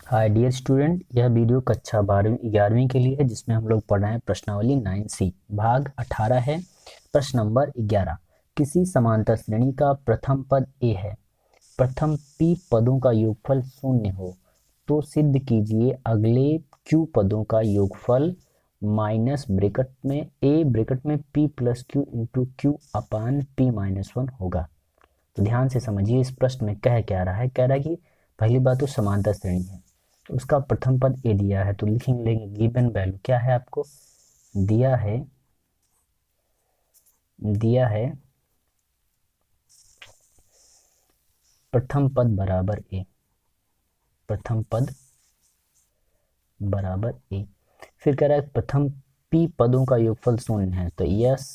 Hi dear student, यह video कक्षा 11वीं के लिए है जिसमें हम लोग पढ़ रहे हैं प्रश्नावली 9C भाग 18 है। प्रश्न नंबर 11। किसी समांतर श्रेणी का प्रथम पद ए है, प्रथम p पदों का योगफल शून्य हो तो सिद्ध कीजिए अगले q पदों का योगफल माइनस ब्रैकेट में a ब्रैकेट में p plus q into q अपान p माइनस 1 होगा। तो ध्यान से समझिए, इस प्रश्न में कह क्या रहा है। कह रहा है कि पहली बात तो समांतर श्रेणी है, तो उसका प्रथम पद ए दिया है तो लिख लेंगे गिवन वैल्यू क्या है, आपको दिया है प्रथम पद बराबर ए, प्रथम पद बराबर ए। फिर कह रहा है प्रथम p पदों का योगफल शून्य है तो यस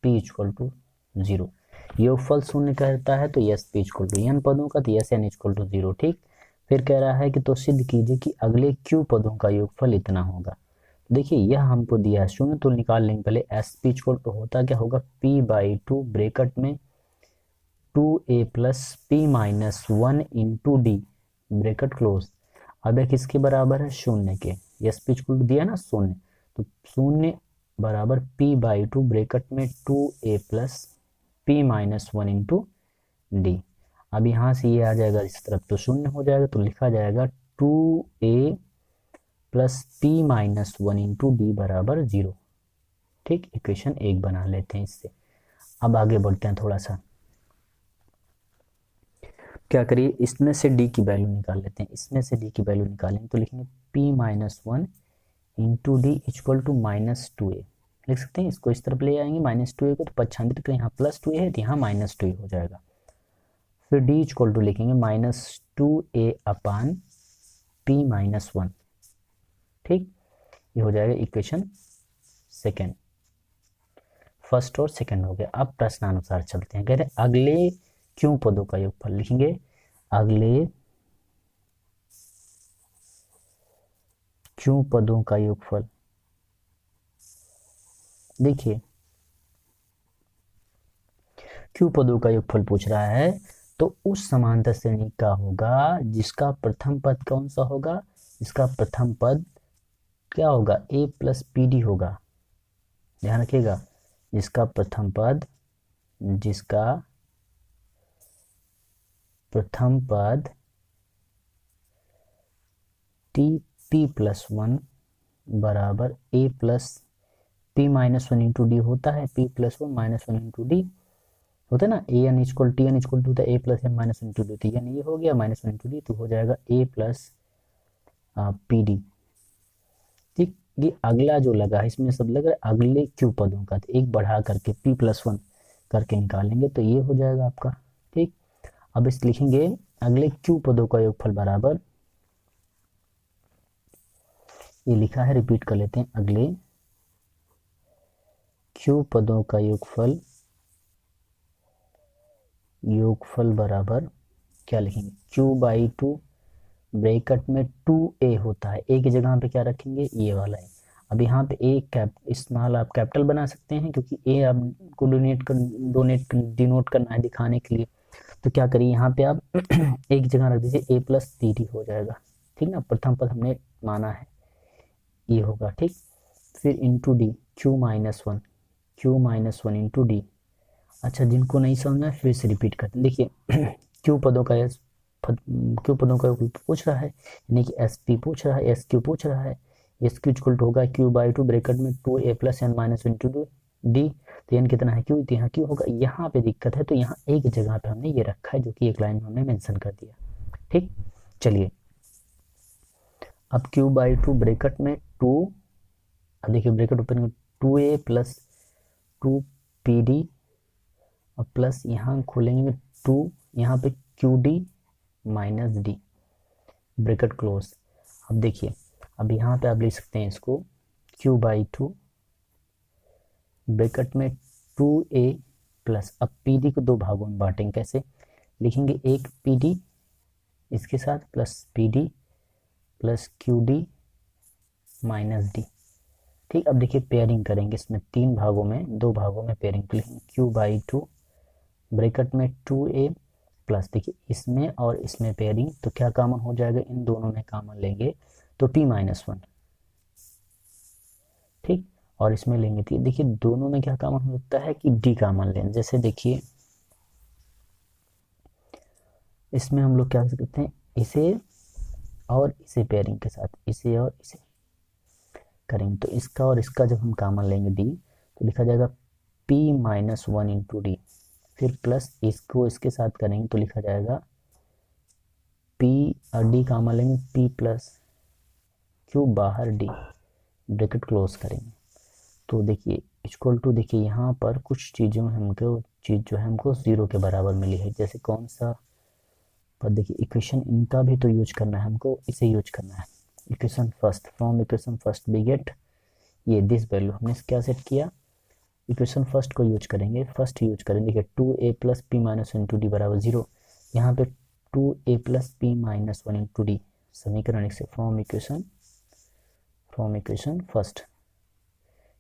p इक्वल टू 0। योगफल शून्य कहता है तो S p equal to n पदों का तो यस n इक्वल टू 0। ठीक। फिर कह रहा है कि तो सिद्ध कीजिए कि अगले q पदों का योगफल इतना होगा। देखिए यह हमको दिया है शून्य तो निकाल लेंगे पहले। एस पी इक्वल टू होता क्या होगा, p बाई टू ब्रेकेट में 2a plus p minus 1 into D bracket close. अब यह किसके बराबर है, शून्य के। एस पी इक्वल टू दिया ना शून्य, तो शून्य बराबर p बाई टू ब्रेकेट में 2a plus p minus 1 into D. अब यहाँ से ये आ जाएगा इस तरफ तो शून्य हो जाएगा तो लिखा जाएगा 2a plus p minus 1 into D बराबर 0। ठीक, इक्वेशन 1 बना लेते हैं इससे। अब आगे बढ़ते हैं थोड़ा सा। क्या करिए, इसमें से d की वैल्यू निकाल लेते हैं। इसमें से d की वैल्यू निकालेंगे तो लिखेंगे p minus 1 into d equal to minus 2a। लिख सकते हैं, इसको इस तरफ ले आएंगे माइनस 2a को तो पच्छांदित करें, यहाँ प्लस 2a है तो यहाँ माइनस 2a हो जाएगा। फिर d इक्वल टू लिखेंगे माइनस 2a अपान p माइनस 1। ठीक, ये हो जाएगा इक्वेशन सेकेंड। फर्स्ट और सेकंड हो गया। अब प्रश्नानुसार चलते हैं। कह रहे अगले क्यों पदों का योगफल लिखेंगे, अगले क्यों पदों का योगफल। देखिए क्यों पदों का योगफल पूछ रहा है तो उस समांतर श्रेणी का होगा जिसका प्रथम पद कौन सा होगा, इसका प्रथम पद क्या होगा, a प्लस पी डी होगा। ध्यान रखिएगा, जिसका प्रथम पद टी पी प्लस 1 बराबर A plus P minus 1 into D होता है। P plus 1 minus 1 into D होता है ना। A N equal T N equal to A plus N minus 1 into D, तो एन ये हो गया माइनस 1 इंटू डी तो हो जाएगा ए प्लस पी डी। ठीक, ये अगला जो लगा है इसमें सब लग रहा है अगले क्यू पदों का, तो एक बढ़ा करके p प्लस 1 करके निकालेंगे तो ये हो जाएगा आपका। ठीक, अब इस लिखेंगे अगले क्यू पदों का योगफल बराबर, ये लिखा है रिपीट कर लेते हैं, अगले क्यू पदों का योगफल बराबर क्या लिखेंगे, q बाई टू ब्रैकेट में 2a होता है। a की जगह पे क्या रखेंगे, ये वाला है। अब यहाँ पे a इस्तेमाल आप कैपिटल बना सकते हैं क्योंकि a आपको डिनोट करना है दिखाने के लिए। तो क्या करिए यहाँ पे आप a की जगह रख दीजिए a प्लस पी डी हो जाएगा। ठीक ना, प्रथम पद हमने माना है ये होगा। ठीक, फिर into D q minus 1 into D. अच्छा, जिनको नहीं समझना है फिर से रिपीट करते हैं। देखिए क्यू पदों का क्यू पदों का पूछ रहा है, यानी कि एस पी पूछ रहा है, एस क्यू पूछ रहा है। एस क्यू इक्वल टू होगा क्यू बाई टू ब्रैकेट में 2a plus N minus into D. तो एन कितना है, क्यू, तो यहाँ क्यू होगा। यहाँ पे दिक्कत है तो यहाँ एक जगह पे हमने ये रखा है जो कि एक लाइन में हमने मेंशन कर दिया। ठीक, चलिए अब क्यू बाई टू ब्रैकेट में 2, अब देखिए ब्रैकेट ओपन में 2a प्लस 2pd और प्लस यहाँ खोलेंगे 2, यहाँ पे Q D minus D bracket close. अब देखिए, अब यहाँ पे आप लिख सकते हैं इसको q बाई टू ब्रैकेट में 2a प्लस, अब pd को दो भागों में बांटेंगे, कैसे लिखेंगे, एक pd इसके साथ plus pd plus qd minus D. ठीक, अब देखिए पेयरिंग करेंगे इसमें तीन भागों में, दो भागों में पेयरिंग लिखेंगे q बाई टू ब्रैकेट में 2a प्लस, देखिए इसमें और इसमें पेयरिंग, तो क्या कॉमन हो जाएगा, इन दोनों में कॉमन लेंगे तो p-1, ठीक। और इसमें लेंगे तो देखिए दोनों में क्या कॉमन हो सकता है कि d कॉमन लें। जैसे देखिए इसमें हम लोग क्या कर सकते हैं, इसे और इसे पेयरिंग के साथ इसे और इसे करेंगे, तो इसका और इसका जब हम कॉमन लेंगे d, तो लिखा जाएगा p-1 इंटू डी, फिर प्लस इसको इसके साथ करेंगे तो लिखा जाएगा p, डी कॉमन लेंगे p प्लस क्यू, बाहर d, ब्रैकेट क्लोज करेंगे। तो देखिए इक्वल टू, देखिए यहाँ पर कुछ चीज़ों में हमको चीज़ जो है हमको 0 के बराबर मिली है। जैसे कौन सा, पर देखिए इक्वेशन इनका भी तो यूज करना है हमको, इसे यूज करना है। Equation first, from equation first we get ये दिस वैल्यू, हमने क्या सेट किया, इक्वेशन फर्स्ट को यूज करेंगे, फर्स्ट यूज करेंगे। देखिए 2a plus p-1 into D बराबर 0, यहाँ पे 2a plus p-1 into D, समीकरण एक से फ्रॉम इक्वेशन फर्स्ट,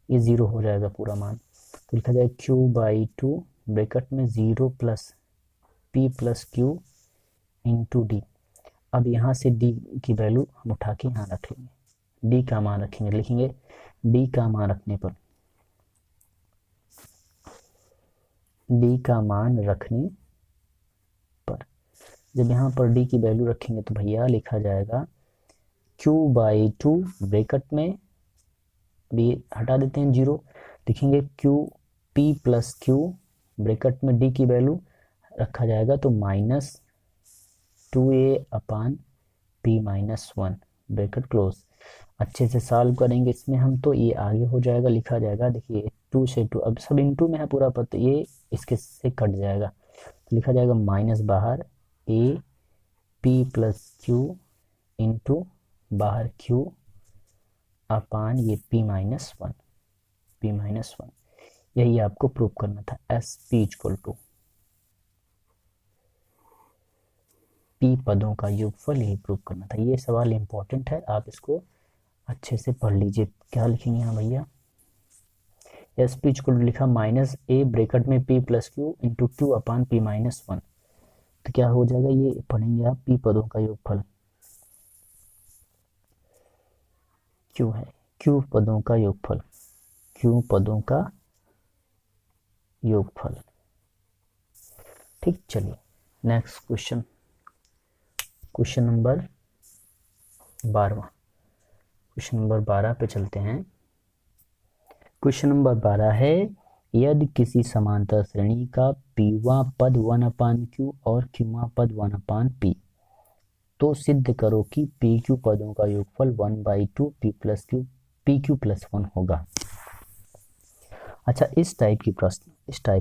ये 0 हो जाएगा पूरा मान, तो लिखा जाएगा q/2 ब्रैकेट में 0 plus p plus q into D. अब यहाँ से d की वैल्यू हम उठा के यहाँ रख लेंगे, d का मान रखेंगे, लिखेंगे d का मान रखने पर, d का मान रखने पर जब यहाँ पर d की वैल्यू रखेंगे तो भैया लिखा जाएगा q/2 ब्रैकेट में, अभी हटा देते हैं 0, लिखेंगे q p plus q bracket में d की वैल्यू रखा जाएगा तो -2a अपान p-1 ब्रैकेट क्लोज। अच्छे से सॉल्व करेंगे इसमें हम, तो ये आगे हो जाएगा, लिखा जाएगा देखिए 2 से 2, अब सब इंटू में है पूरा पर, तो ये इसके से कट जाएगा, तो लिखा जाएगा माइनस बाहर a p plus q into बाहर q अपान ये p-1, यही आपको प्रूव करना था। S P equal to p पदों का योगफल, यही प्रूव करना था। ये सवाल इंपॉर्टेंट है, आप इसको अच्छे से पढ़ लीजिए। क्या लिखेंगे यहाँ भैया, एस पी इक्वल टू लिखा -a ब्रैकेट में p plus Q into Q upon p-1, तो क्या हो जाएगा, ये पढ़ेंगे आप p पदों का योगफल, क्यू है q पदों का योगफल, q पदों का योगफल, ठीक। चलिए next question, question number 12, question number 12 पे चलते हैं। क्वेश्चन नंबर 12 है, यदि किसी समांतर श्रेणी का पीवा पद 1/q और क्यूवा पद 1/p, तो सिद्ध करो कि pq पदों का योगफल 1/2 pq प्लस 1 होगा। अच्छा, इस टाइप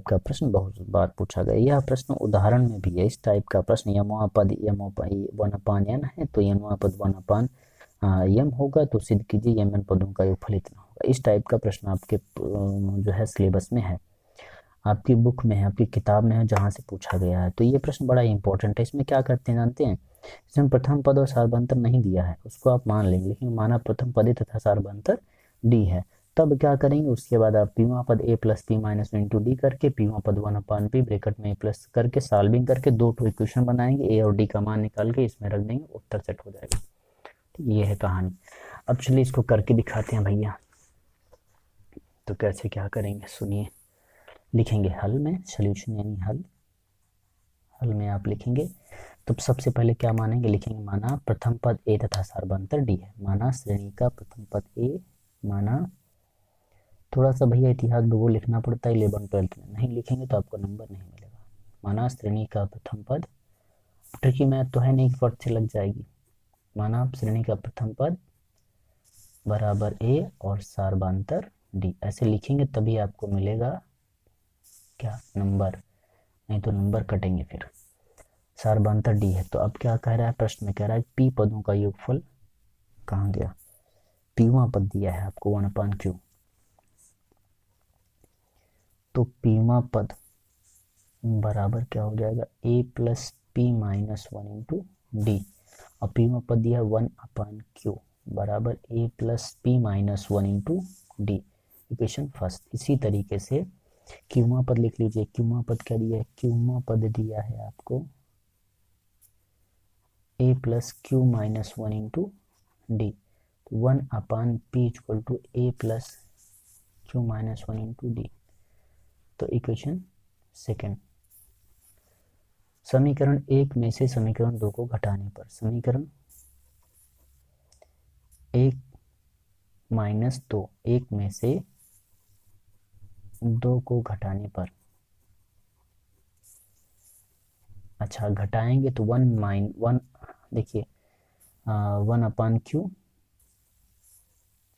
का प्रश्न बहुत बार पूछा गया। यह प्रश्न उदाहरण में भी है। इस टाइप का प्रश्न यमवा पद 1/n है, तो यमवा पद 1/m होगा, तो सिद्ध कीजिए mn पदों का योगफल इतना होगा। इस टाइप का प्रश्न आपके जो है सिलेबस में है, आपकी बुक में है, आपकी किताब में है, जहाँ से पूछा गया है। तो ये प्रश्न बड़ा इंपॉर्टेंट है। इसमें क्या करते हैं जानते हैं, इसमें प्रथम पद और सार्वभौमंतर नहीं दिया है, उसको आप मान लेंगे, लेकिन माना प्रथम पद तथा सार्वभौमंतर डी है, तब क्या करेंगे, उसके बाद आप पीवा पद a plus p-1 into D करके पीवा पद 1/p ब्रैकेट में a प्लस करके सॉल्विंग करके 2 इक्वेशन बनाएंगे, a और d का मान निकाल के इसमें रख देंगे, उत्तर सेट हो जाएगा। ये है कहानी। अब चलिए इसको करके दिखाते हैं भैया। तो कैसे क्या करेंगे सुनिए, लिखेंगे हल में, सोल्यूशन यानी हल में आप लिखेंगे। तो सबसे पहले क्या मानेंगे, लिखेंगे माना प्रथम पद a तथा सार्वभौमंतर d है, माना श्रेणी का प्रथम पद a, माना थोड़ा सा भैया इतिहास भूगोल लिखना पड़ता है 11-12 में, नहीं लिखेंगे तो आपको नंबर नहीं मिलेगा। माना श्रेणी का प्रथम पद, ट्रिकी मैथ तो है नहीं, फट से लग जाएगी। माना श्रेणी का प्रथम पद बराबर a और सार्वभौमंतर d, ऐसे लिखेंगे तभी आपको मिलेगा क्या, नंबर, नहीं तो नंबर कटेंगे फिर। सार्वभौमंतर d है, तो अब क्या कह रहा है प्रश्न में, कह रहा है p पदों का योगफल कहाँ गया, पीवा पद दिया है आपको 1/q, तो पीवा पद बराबर क्या हो जाएगा, a plus p-1 into D, और पीवा पद दिया 1/q बराबर a plus p-1 into D, equation first. इसी तरीके से क्यूमा पद लिख लीजिए, क्यूमा पद क्या दिया है, क्यूमा पद दिया है आपको A plus Q minus one into D, तो 1/p equal to A plus Q minus one into D. तो इक्वेशन सेकेंड। समीकरण 1 में से समीकरण 2 को घटाने पर, समीकरण 1 माइनस 2, 1 में से 2 को घटाने पर, अच्छा घटाएंगे तो 1 देखिए 1/q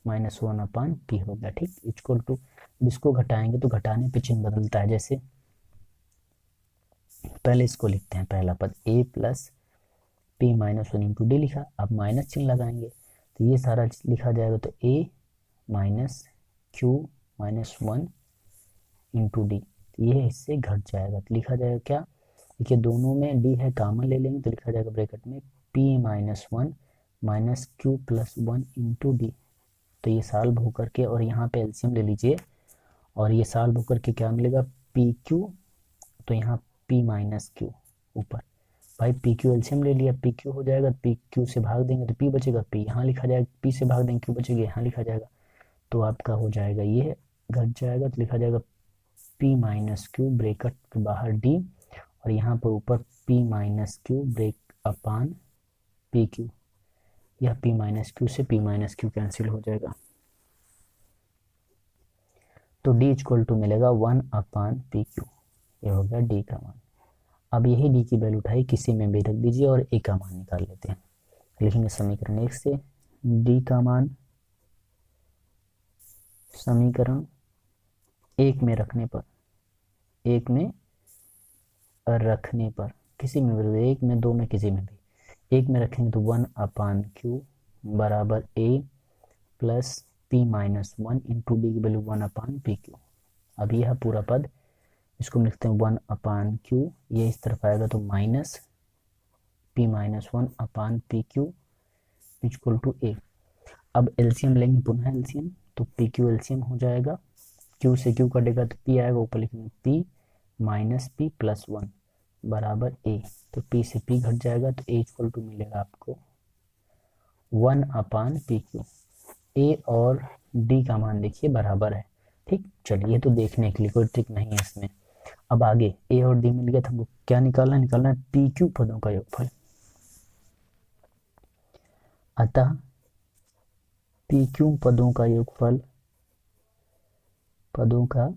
माइनस 1/p हो गया, ठीक, इक्वल टू, इसको घटाएंगे तो घटाने पे चिन्ह बदलता है। जैसे पहले इसको लिखते हैं, पहला पद a plus p minus one into D लिखा, अब माइनस चिन्ह लगाएंगे तो ये सारा लिखा जाएगा, तो a minus Q minus one into D, ये इससे घट जाएगा तो लिखा जाएगा क्या, देखिए दोनों में d है, कॉमन ले लेंगे तो लिखा जाएगा ब्रैकेट में p minus one minus Q plus one into D. तो ये सॉल्व होकर के, और यहाँ पे एलसीएम ले लीजिए, और ये सॉल्व होकर के क्या मिलेगा, पी क्यू, तो यहाँ p माइनस क्यू ऊपर, भाई पी क्यू एलसीएम ले लिया, पी क्यू हो जाएगा, पी क्यू से भाग देंगे तो p बचेगा, p यहाँ लिखा जाएगा, p से भाग देंगे क्यू बचेगा, यहाँ लिखा जाएगा, तो आपका हो जाएगा ये घट जाएगा, तो लिखा जाएगा p माइनस क्यू ब्रैकेट के बाहर d, और यहाँ पर ऊपर p माइनस क्यू ब्रेक अपान पी क्यू, यह p माइनस क्यू से p माइनस क्यू कैंसिल हो जाएगा, तो d इक्वल टू मिलेगा 1/pq, ये हो गया d का मान। अब यही d की वैल्यू उठाई किसी में भी रख दीजिए और a का मान निकाल लेते हैं। लिखेंगे समीकरण 1 से d का मान समीकरण 1 में रखने पर, 1 में रखने पर, किसी में भी, 1 में 2 में किसी में भी, 1 में रखेंगे तो 1/q बराबर a plus p minus one into D की वैल्यू 1/pq। अब यह पूरा पद, इसको हम लिखते हैं 1/q, ये इस तरफ आएगा तो minus p minus 1/pq equal to a। अब एलसीएम लेंगे, पुनः एलसीएम, तो pq एलसीएम हो जाएगा, q से q कटेगा तो p आएगा, ऊपर लिखेंगे p minus p plus one बराबर a, तो p से p घट जाएगा तो a इक्वल टू मिलेगा आपको 1/pq। a और d का मान देखिए बराबर है, ठीक, चलिए तो देखने के लिए कोई ट्रिक नहीं है इसमें। अब आगे a और d मिल गया, तो हमको क्या निकालना है, निकालना है pq पदों का योगफल, अतः pq पदों का योगफल, पदों का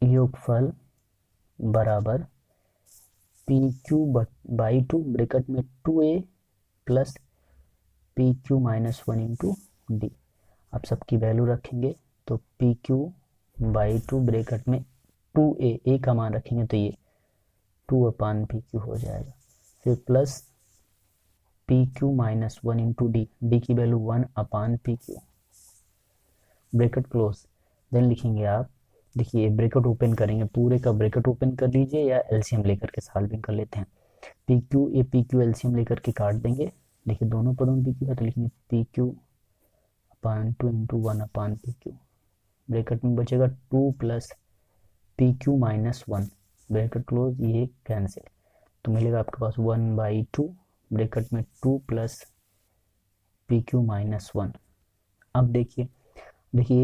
योगफल बराबर pq बाई 2 ब्रैकेट में 2a plus pq minus one into D. आप सबकी वैल्यू रखेंगे तो pq बाई 2 ब्रैकेट में 2a का मान रखेंगे तो ये 2/pq हो जाएगा, फिर plus pq minus one into D, D की value 1/pq bracket close, then लिखेंगे आप, देखिए ब्रैकेट ओपन करेंगे, पूरे का ब्रैकेट ओपन कर लीजिए या एलसीएम लेकर के सॉल्विंग कर लेते हैं। pq ये pq एलसीएम लेकर के काट देंगे, देखिए दोनों पदों में pq है तो लिखेंगे pq/2 इंटू 1/pq, ब्रैकेट में बचेगा 2 plus pq minus one bracket close, ये कैंसिल, तो मिलेगा आपके पास 1/2 ब्रैकेट में 2 प्लस pq माइनस वन। अब देखिए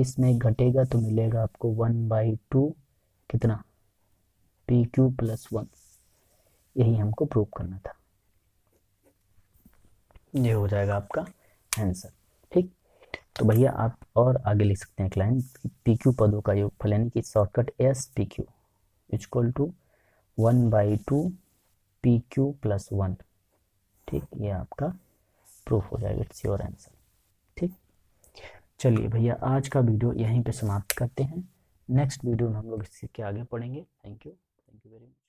इसमें घटेगा तो मिलेगा आपको 1/2 कितना pq प्लस वन, यही हमको प्रूव करना था, ये हो जाएगा आपका आंसर, ठीक। तो भैया आप और आगे लिख सकते हैं एक लाइन, pq पदों का योगफल यानी कि shortcut spq equal to 1/2 pq plus one, ठीक, ये आपका प्रूफ हो जाएगा, इट्स योर आंसर, ठीक। चलिए भैया आज का वीडियो यहीं पे समाप्त करते हैं, नेक्स्ट वीडियो में हम लोग इससे आगे पढ़ेंगे। Thank you very much.